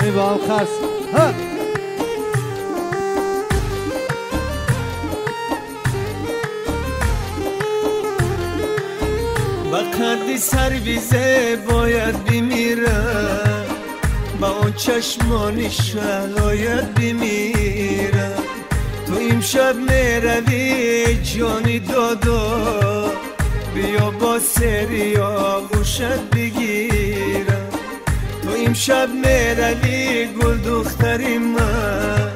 کمی با هم خرس ها. وقتی سرویزه باید بمیرم، با اون چشمانی شلایت بمیرم. تو امشب میروی جانی دادا، بیا با سری آغوشت بگیرم. تو امشب میروی گل دختری من،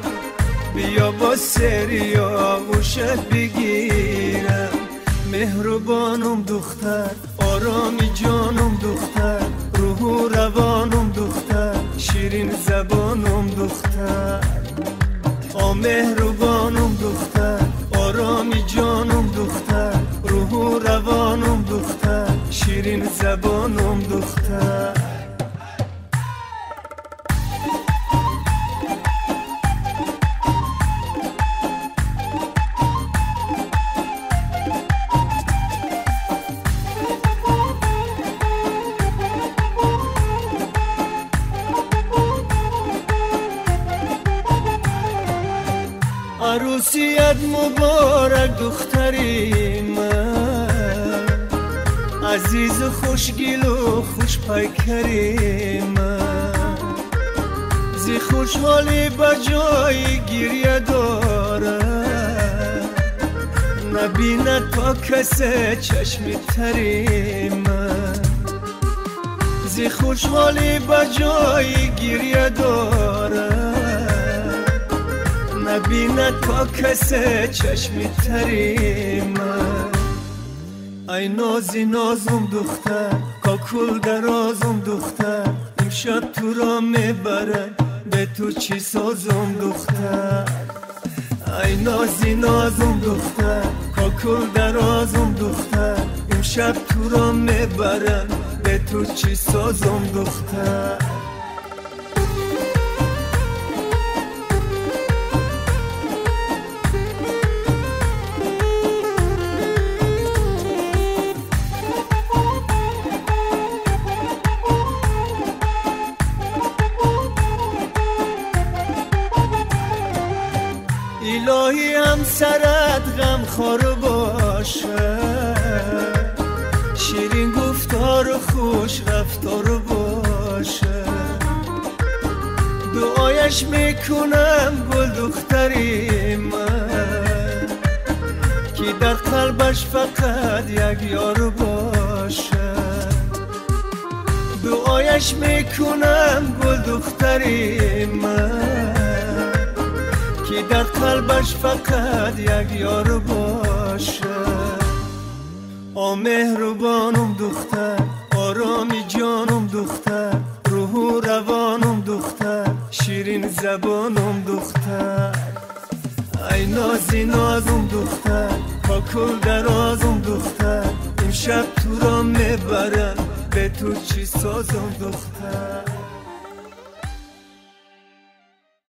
بیا با سری آغوشت بگیرم. مهربانم دختر، آرامی جانم دختر، روح و روانم دختر، شیرین زبانم دختر. مهربانم دختر، آرامی جانم دختر، روح و روانم دختر، شیرین زبانم دختر. عروسیت مبارک دختری من، عزیز و خوشگل و خوش پیکری من. زی خوشحالی با جای گریه داره، نبینه تا کسی چشمی تری من. زی خوشحالی با جای گریه داره، نبینه تا کسی چشمی تری من. ای نازی نازم دختر، کاکل درازم دختر، امشب تو را میبرن به تو چی سازم دختر. ای نازی نازم دختر، کاکل درازم دختر، امشب تو را میبرن به تو چی سازم دختر. الهی همسرت غمخوار باشه، شیرین گفتار و خوش رفتار باشه. دعایش میکنم گل دختری من، که در قلبش فقط یک یار باشه. دعایش میکنم گل دختری من، که در قلبش فقط یک یار باشه. مهربانم دختر، آرامی جانم دختر، روح و روانم دختر، شیرین زبانم دختر. ای نازی نازم دختر، کاکل درازم دختر، امشب تو را میبرن به تو چی سازم دختر.